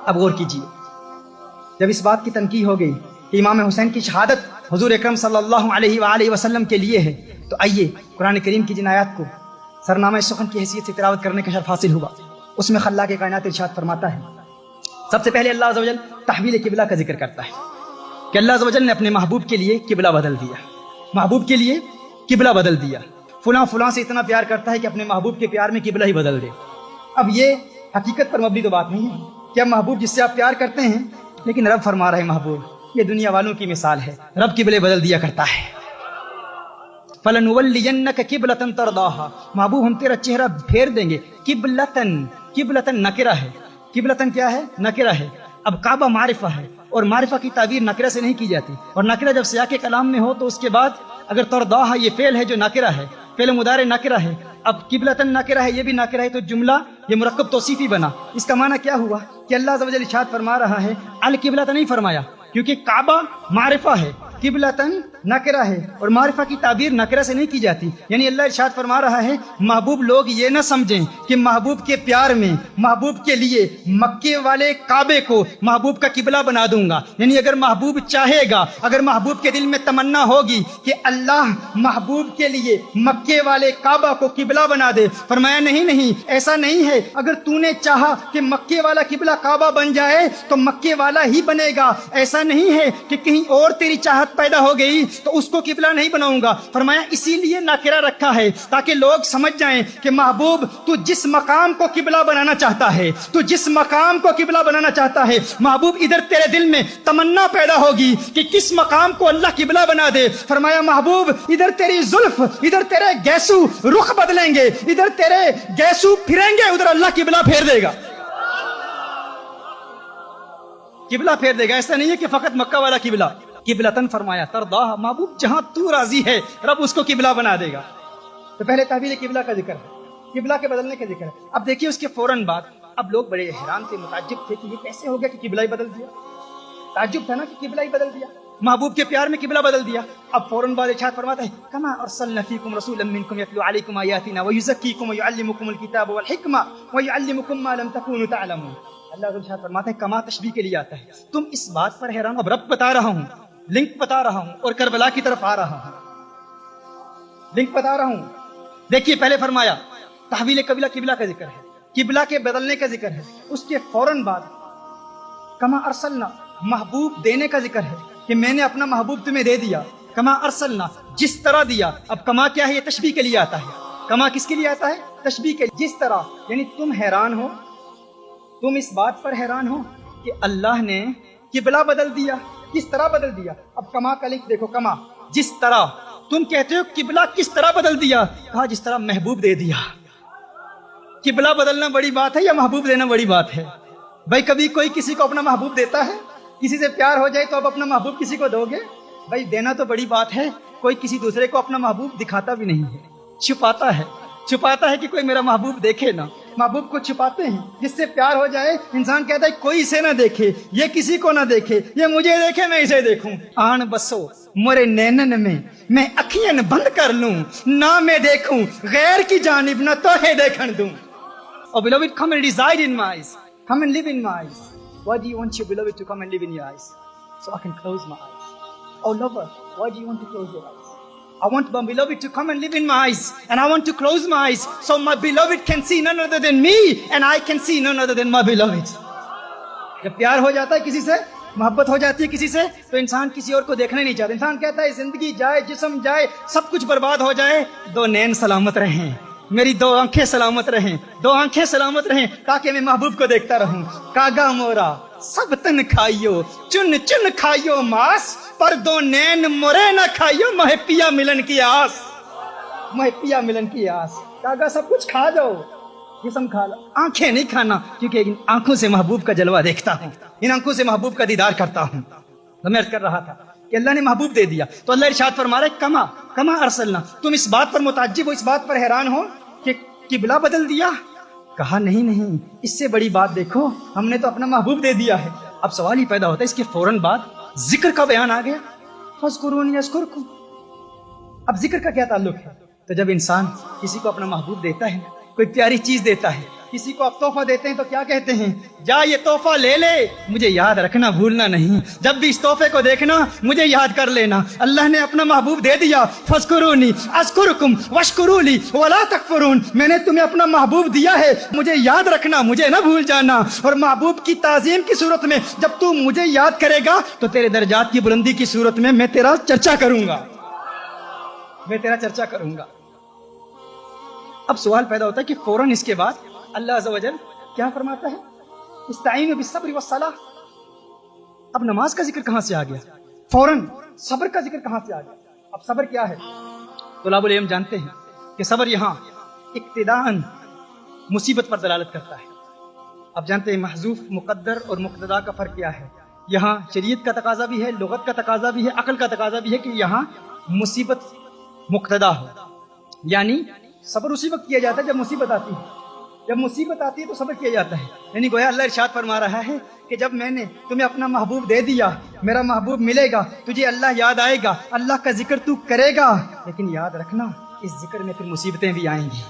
اب غور کیجیے، جب اس بات کی تنقید ہو گئی کہ امام حسین کی شہادت حضور اکرم صلی اللہ علیہ وآلہ وسلم کے لیے ہے، تو آئیے قرآن کریم کی جن آیات کو سرنامہ سخن کی حیثیت سے تلاوت کرنے کا شرف حاصل ہوا، اس میں خلاق کائنات ارشاد فرماتا ہے، سب سے پہلے اللہ عز و جل تحویل قبلہ کا ذکر کرتا ہے کہ اللہ عز و جل نے اپنے محبوب کے لیے قبلہ بدل دیا، محبوب کے لیے قبلہ بدل دیا، فلاں فلاں سے اتنا پیار کرتا ہے کہ اپنے محبوب کے پیار میں قبلہ ہی بدل دے۔ اب یہ حقیقت پر مبنی تو بات نہیں ہے کہ اب محبوب جس سے آپ پیار کرتے ہیں، لیکن رب فرما رہے محبوب یہ دنیا والوں کی مثال ہے، رب قبلے بدل دیا کرتا ہے۔ فَلَنُوَلِّيَنَّكَ قِبْلَةً تَرْضَاهَا، محبوب ہم تیرا چہرہ پھیر دیں گے۔ قبلتن نکرہ ہے، قبلتن کیا ہے؟ نکرہ ہے۔ اب کعبہ معرفہ ہے، اور معرفہ کی تعبیر نکرہ سے نہیں کی جاتی، اور نکرہ جب سیاق کلام میں ہو تو اس کے بعد اگر ترضاها یہ فعل ہے جو نکرہ ہے، فعل مضارع نکرہ ہے، اب قبلتن نکرہ ہے، یہ بھی نکرہ ہے، تو جملہ یہ مرکب توصیفی بنا۔ اس کا معنی کیا ہوا کہ اللہ عز و جل ارشاد فرما رہا ہے القبلۃ نہیں فرمایا، کیونکہ کعبہ معرفہ ہے، قبلتن نکرہ ہے، اور معرفہ کی تعبیر نکرہ سے نہیں کی جاتی، یعنی اللہ ارشاد فرما رہا ہے محبوب لوگ یہ نہ سمجھیں کہ محبوب کے پیار میں محبوب کے لیے مکے والے کعبے کو محبوب کا قبلہ بنا دوں گا، یعنی اگر محبوب چاہے گا، اگر محبوب کے دل میں تمنا ہوگی کہ اللہ محبوب کے لیے مکے والے کعبہ کو قبلہ بنا دے، فرمایا نہیں ایسا نہیں ہے، اگر تو نے چاہا کہ مکے والا قبلہ کعبہ بن جائے تو مکے والا ہی بنے گا، ایسا نہیں ہے کہ کہیں اور تیری چاہت پیدا ہو گئی تو اس کو قبلہ نہیں بناؤں گا، فرمایا اسی لیے ناکرہ رکھا ہے تاکہ لوگ سمجھ جائیں کہ محبوب تو جس مقام کو قبلہ بنانا چاہتا ہے، تو جس مقام کو قبلہ بنانا چاہتا ہے، محبوب ادھر تیرے دل میں تمنا پیدا ہوگی کہ کس مقام کو اللہ قبلہ بنا دے، فرمایا محبوب ادھر تیری زلف، ادھر تیرے گیسو رخ بدلیں گے، ادھر تیرے گیسو پھریں گے، ادھر اللہ قبلہ پھیر دے گا، قبلہ پھیر دے گا۔ ایسا نہیں ہے کہ فقط مکہ والا قبلہ، قبلتن فرمایا ترضاها، محبوب جہاں تو راضی ہے رب اس کو قبلہ بنا دے گا۔ تو پہلے تحویل قبلہ کا ذکر ہے، قبلہ کے بدلنے کا ذکر ہے۔ اب دیکھیے اس کے فوراً بعد اب لوگ بڑے حیران تھے، متعجب تھے کہ یہ کیسے ہو گیا کہ قبلہ ہی بدل دیا، تعجب تھا نا کہ قبلہ ہی بدل دیا، محبوب کے پیار میں قبلہ بدل دیا۔ اب فوراً بعد ارشاد فرماتا ہے کما ارسلنا فیکم رسولا منکم یتلو علیکم آیاتنا ویزکیکم ویعلمکم الکتاب والحکمہ ویعلمکم ما لم تکونوا تعلمون۔ اللہ ارشاد فرماتا ہے کما تشبیہ کے لیے آتا ہے، تم اس بات پر حیران، اب رب بتا رہا ہوں، لنک بتا رہا ہوں اور کربلا کی طرف آ رہا ہوں، لنک بتا رہا ہوں۔ دیکھیے پہلے فرمایا تحویل قبلہ کا ذکر ہے، قبلہ کے بدلنے کا ذکر ہے، اس کے فوراً بعد کما ارسلنا محبوب دینے کا ذکر ہے کہ میں نے اپنا محبوب تمہیں دے دیا، کما ارسلنا جس طرح دیا۔ اب کما کیا ہے؟ یہ تشبیہ کے لیے آتا ہے، کما کس کے لیے آتا ہے؟ تشبیہ کے، جس طرح، یعنی تم حیران ہو، تم اس بات پر حیران ہو کہ اللہ نے قبلہ بدل دیا، کس طرح بدل دیا؟ اب کما کا لکھ دیکھو، کما جس طرح، تم کہتے ہو قبلہ کس طرح بدل دیا؟ کہا جس طرح محبوب دے دیا۔ قبلہ بدلنا بڑی بات ہے یا محبوب دینا بڑی بات ہے؟ بھائی کبھی کوئی کسی کو اپنا محبوب دیتا ہے؟ کسی سے پیار ہو جائے تو اب اپنا محبوب کسی کو دو گے؟ بھائی دینا تو بڑی بات ہے، کوئی کسی دوسرے کو اپنا محبوب دکھاتا بھی نہیں ہے، چھپاتا ہے کہ کوئی میرا محبوب دیکھے نہ، محبوب کو چھپاتے ہیں۔ جس سے پیار ہو جائے انسان کہتا ہے کوئی اسے نہ دیکھے، یہ کسی کو نہ دیکھے، یہ مجھے دیکھے میں اسے دیکھوں۔ آن بسو مرے نینن میں اکھیاں بند کر لوں، نہ میں دیکھوں غیر کی جانب، نہ تو ہے دیکھن دوں۔ Oh beloved, come and reside in my eyes, come and live in my eyes. Why do you want your beloved to come and live in your eyes? So I can close my eyes. Oh lover, why do you want to close your eyes? I want my beloved to come and live in my eyes, and I want to close my eyes so my beloved can see none other than me and I can see none other than my beloved. جب پیار ہو جاتا ہے کسی سے، محبت ہو جاتی ہے کسی سے، تو انسان کسی اور کو دیکھنا ہی نہیں چاہتا، انسان کہتا ہے زندگی جائے، جسم جائے، سب کچھ برباد ہو جائے، دو نین سلامت رہیں، میری دو آنکھیں سلامت رہیں، دو آنکھیں سلامت رہیں، تاکہ میں محبوب کو دیکھتا رہوں۔ کاگا مورا سب تن کھائیو، چن چن کھائیو ماس، پر دو نین مرے نہ کھائیو، مہے پیا ملن کی آس، مہے پیا ملن کی آس۔ کاگا سب کچھ کھا جاؤ، جسم کھا لو، آنکھیں نہیں کھانا، کیونکہ ان آنکھوں سے محبوب کا جلوہ دیکھتا ہوں، ان آنکھوں سے محبوب کا دیدار کرتا ہوں۔ تو میں عرض کر رہا تھا کہ اللہ نے محبوب دے دیا، تو اللہ ارشاد فرما رہا ہے کما ارسلنا، تم اس بات پر متعجب ہو، اس بات پر حیران ہو کہ قبلہ بدل دیا؟ کہا نہیں، اس سے بڑی بات دیکھو، ہم نے تو اپنا محبوب دے دیا ہے۔ اب سوال ہی پیدا ہوتا ہے، اس کے فوراً بعد ذکر کا بیان آ گیا، فاذکرونی اذکرکم۔ اب ذکر کا کیا تعلق ہے؟ تو جب انسان کسی کو اپنا محبوب دیتا ہے، کوئی پیاری چیز دیتا ہے، کسی کو آپ تحفہ دیتے ہیں تو کیا کہتے ہیں؟ جا یہ تحفہ لے لے، مجھے یاد رکھنا، بھولنا نہیں، جب بھی اس تحفے کو دیکھنا مجھے یاد کر لینا۔ اللہ نے اپنا محبوب دے دیا، فاذکرونی اذکرکم واشکروا لی ولا تکفرون، میں نے تمہیں اپنا محبوب دیا ہے، مجھے یاد رکھنا، مجھے نہ بھول جانا۔ اور محبوب کی تعظیم کی صورت میں جب تو مجھے یاد کرے گا تو تیرے درجات کی بلندی کی صورت میں میں تیرا چرچا کروں گا، میں تیرا چرچا کروں گا۔ اب سوال پیدا ہوتا ہے کہ فوراً اس کے بعد اللہ عز و جل کیا فرماتا ہے؟ استعینوا بالصبر والصلاۃ۔ اب نماز کا ذکر کہاں سے آ گیا؟ فوراً صبر کا ذکر کہاں سے آ گیا؟ اب صبر کیا ہے؟ طلاب العلم جانتے ہیں کہ صبر یہاں ابتداءً مصیبت پر دلالت کرتا ہے۔ اب جانتے ہیں محذوف مقدر اور مقتدا کا فرق کیا ہے۔ یہاں شریعت کا تقاضا بھی ہے، لغت کا تقاضا بھی ہے، عقل کا تقاضا بھی ہے کہ یہاں مصیبت مقتدا ہو، یعنی صبر اسی وقت کیا جاتا ہے جب مصیبت آتی ہے۔ جب مصیبت آتی ہے تو صبر کیا جاتا ہے، یعنی گویا اللہ ارشاد فرما رہا ہے کہ جب میں نے تمہیں اپنا محبوب دے دیا، میرا محبوب ملے گا، تجھے اللہ یاد آئے گا، اللہ کا ذکر تو کرے گا، لیکن یاد رکھنا اس ذکر میں پھر مصیبتیں بھی آئیں گی،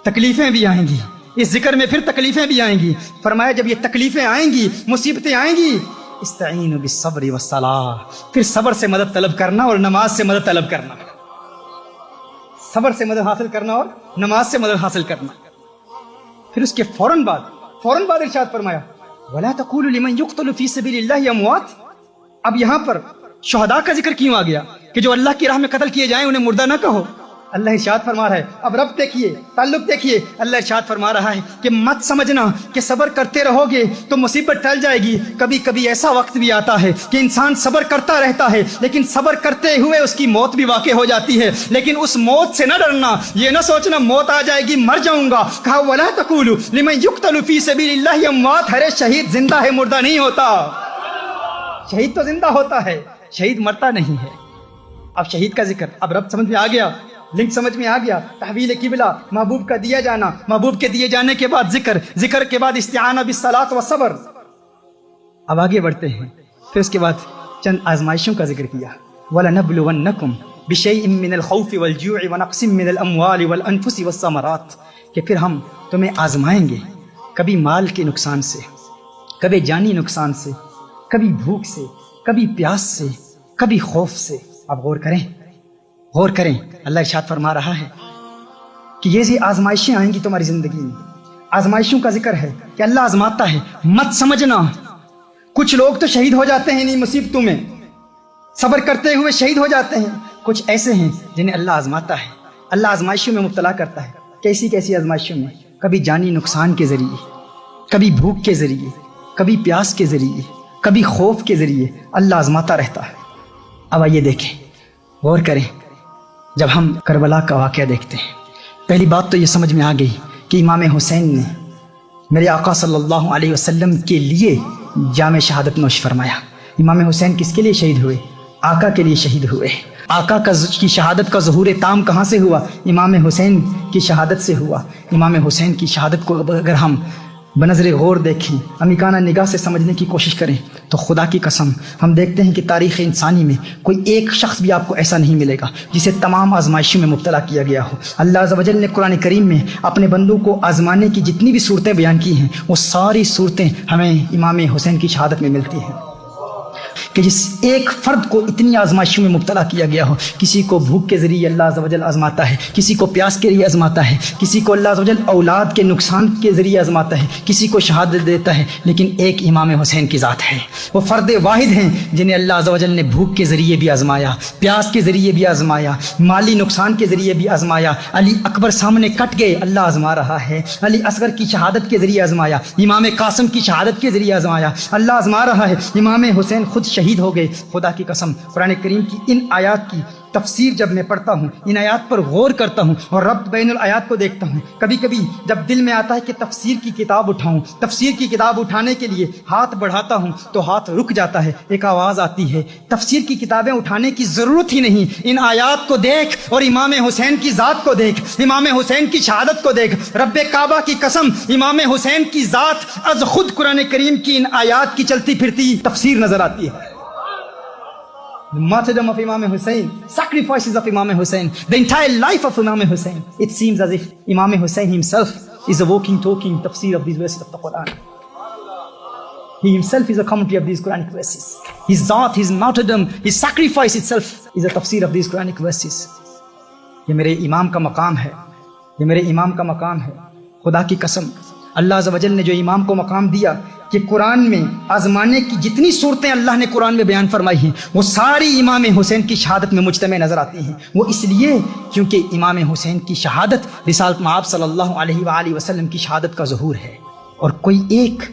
تکلیفیں بھی آئیں گی، اس ذکر میں پھر تکلیفیں بھی آئیں گی۔ فرمایا جب یہ تکلیفیں آئیں گی، مصیبتیں آئیں گی، استعینوا بالصبر والصلاۃ، پھر صبر سے مدد طلب کرنا اور نماز سے مدد طلب کرنا، صبر سے مدد حاصل کرنا اور نماز سے مدد حاصل کرنا۔ پھر اس کے فوراً بعد ارشاد فرمایا وَلَا تَقُولُوا لِمَنْ يُقْتَلُ فِي سَبِيلِ اللَّهِ أَمْوَاتٌ۔ اب یہاں پر شہداء کا ذکر کیوں آ گیا کہ جو اللہ کی راہ میں قتل کیے جائیں انہیں مردہ نہ کہو؟ اللہ ارشاد فرما رہا ہے، اب رب دیکھیے، تعلق دیکھیے، اللہ ارشاد فرما رہا ہے کہ مت سمجھنا کہ صبر کرتے رہو گے تو مصیبت ٹل جائے گی۔ کبھی کبھی ایسا وقت بھی آتا ہے کہ انسان صبر کرتا رہتا ہے لیکن صبر کرتے ہوئے اس کی موت بھی واقع ہو جاتی ہے، لیکن اس موت سے نہ ڈرنا، یہ نہ سوچنا موت آ جائے گی مر جاؤں گا۔ کہا وَلَا تَقُولُوا لِمَنْ يُقْتَلُ فِي سَبِيلِ اللَّهِ أَمْوَاتٌ، ہر شہید زندہ ہے، مردہ نہیں ہوتا۔ شہید تو زندہ ہوتا ہے، شہید مرتا نہیں ہے۔ اب شہید کا ذکر، اب رب سمجھ میں آ گیا، لنک سمجھ میں آ گیا، تحویل قبلہ، محبوب کا دیا جانا، محبوب کے دیے جانے کے بعد ذکر کے بعد استعانہ بالصلاۃ والصبر۔ اب آگے بڑھتے ہیں، پھر اس کے بعد چند آزمائشوں کا ذکر کیا، وَلَنَبْلُوَنَّكُمْ بِشَيْءٍ مِّنَ الْخَوْفِ وَالْجُوعِ وَنَقْصٍ مِّنَ الْأَمْوَالِ وَالْأَنفُسِ وَالثَّمَرَاتِ، کہ پھر ہم تمہیں آزمائیں گے، کبھی مال کے نقصان سے، کبھی جانی نقصان سے، کبھی بھوک سے، کبھی پیاس سے، کبھی خوف سے۔ اب غور کریں، اللہ ارشاد فرما رہا ہے کہ یہ آزمائشیں آئیں گی تمہاری زندگی میں۔ آزمائشوں کا ذکر ہے کہ اللہ آزماتا ہے، مت سمجھنا کچھ لوگ تو شہید ہو جاتے ہیں انہیں مصیبتوں میں، صبر کرتے ہوئے شہید ہو جاتے ہیں، کچھ ایسے ہیں جنہیں اللہ آزماتا ہے، اللہ آزمائشوں میں مبتلا کرتا ہے۔ کیسی آزمائشوں میں؟ کبھی جانی نقصان کے ذریعے، کبھی بھوک کے ذریعے، کبھی پیاس کے ذریعے، کبھی خوف کے ذریعے اللہ آزماتا رہتا ہے۔ اب آئیے دیکھیں، غور کریں، جب ہم کربلا کا واقعہ دیکھتے ہیں، پہلی بات تو یہ سمجھ میں آ گئی کہ امام حسین نے میرے آقا صلی اللہ علیہ وسلم کے لیے جام شہادت نوش فرمایا۔ امام حسین کس کے لیے شہید ہوئے؟ آقا کے لیے شہید ہوئے۔ آقا کی شہادت کا ظہور تام کہاں سے ہوا؟ امام حسین کی شہادت سے ہوا۔ امام حسین کی شہادت کو اگر ہم بنظر غور دیکھیں، عمیقانہ نگاہ سے سمجھنے کی کوشش کریں تو خدا کی قسم ہم دیکھتے ہیں کہ تاریخ انسانی میں کوئی ایک شخص بھی آپ کو ایسا نہیں ملے گا جسے تمام آزمائشوں میں مبتلا کیا گیا ہو۔ اللہ عز و جل نے قرآن کریم میں اپنے بندوں کو آزمانے کی جتنی بھی صورتیں بیان کی ہیں وہ ساری صورتیں ہمیں امام حسین کی شہادت میں ملتی ہیں کہ جس ایک فرد کو اتنی آزمائشوں میں مبتلا کیا گیا ہو۔ کسی کو بھوک کے ذریعے اللہ عز و جل آزماتا ہے، کسی کو پیاس کے ذریعے آزماتا ہے، کسی کو اللہ عز و جل اولاد کے نقصان کے ذریعے آزماتا ہے، کسی کو شہادت دیتا ہے، لیکن ایک امام حسین کی ذات ہے۔ وہ فرد واحد ہیں جنہیں اللہ عز و جل نے بھوک کے ذریعے بھی آزمایا، پیاس کے ذریعے بھی آزمایا، مالی نقصان کے ذریعے بھی آزمایا۔ علی اکبر سامنے کٹ گئے، اللہ آزما رہا ہے۔ علی اصغر کی شہادت کے ذریعے آزمایا، امام قاسم کی شہادت کے ذریعے آزمایا، اللہ آزما رہا ہے۔ امام حسین خود شہید ہو گئے۔ خدا کی قسم قرآن کریم کی ان آیات کی تفسیر جب میں پڑھتا ہوں، ان آیات پر غور کرتا ہوں اور ربط بین الآیات کو دیکھتا ہوں، کبھی کبھی جب دل میں آتا ہے کہ تفسیر کی کتاب اٹھاؤں، تفسیر کی کتاب اٹھانے کے لیے ہاتھ بڑھاتا ہوں تو ہاتھ رک جاتا ہے، ایک آواز آتی ہے تفسیر کی کتابیں اٹھانے کی ضرورت ہی نہیں، ان آیات کو دیکھ اور امام حسین کی ذات کو دیکھ، امام حسین کی شہادت کو دیکھ۔ رب کعبہ کی قسم امام حسین کی ذات از خود قرآن کریم کی ان آیات کی چلتی پھرتی تفسیر نظر آتی ہے۔ The martyrdom of Imam Hussein, sacrifices of Imam Hussein, the entire life of Imam Hussein. It seems as if Imam Hussein himself is a walking, talking tafsir of these verses of the Quran. He himself is a commentary of these Quranic verses. His zat, his martyrdom, his sacrifice itself is a tafsir of these Quranic verses. یہ میرے امام کا مقام ہے، یہ میرے امام کا مقام ہے. خدا کی قسم اللہ عز و جل نے جو امام کو مقام دیا کہ قرآن میں آزمانے کی جتنی صورتیں اللہ نے قرآن میں بیان فرمائی ہیں وہ ساری امام حسین کی شہادت میں مجتمع نظر آتی ہیں. وہ اس لیے کیونکہ امام حسین کی شہادت رسالت مآب صلی اللہ علیہ وآلہ وسلم کی شہادت کا ظہور ہے. اور کوئی ایک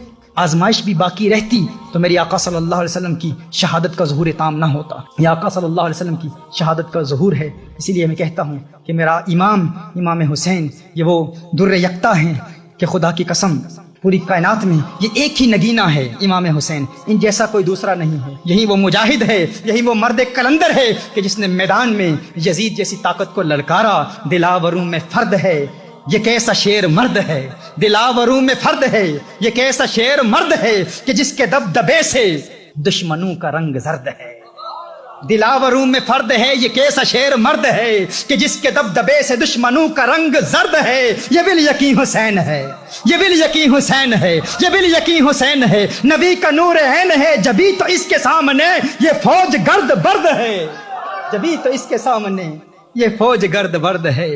آزمائش بھی باقی رہتی تو میری آقا صلی اللہ علیہ وسلم کی شہادت کا ظہور تام نہ ہوتا. یہ آقا صلی اللہ علیہ وسلم کی شہادت کا ظہور ہے. اسی لیے میں کہتا ہوں کہ میرا امام حسین یہ وہ در یکتا ہیں کہ خدا کی قسم پوری کائنات میں یہ ایک ہی نگینہ ہے امام حسین، ان جیسا کوئی دوسرا نہیں ہے. یہی وہ مجاہد ہے، یہی وہ مرد کلندر ہے کہ جس نے میدان میں یزید جیسی طاقت کو للکارا. دلاوروں میں فرد ہے یہ کیسا شیر مرد ہے، دلاوروں میں فرد ہے یہ کیسا شیر مرد ہے کہ جس کے دبدبے سے دشمنوں کا رنگ زرد ہے. دلاوروں میں فرد ہے یہ کیسا شیر مرد ہے کہ جس کے دبدبے سے دشمنوں کا رنگ زرد ہے. یہ بالیقین حسین ہے، یہ بالیقین حسین ہے، یہ بالیقین حسین ہے. نبی کا نور عین ہے جبھی تو اس کے سامنے یہ فوج گرد برد ہے، جبھی تو اس کے سامنے یہ فوج گرد برد ہے.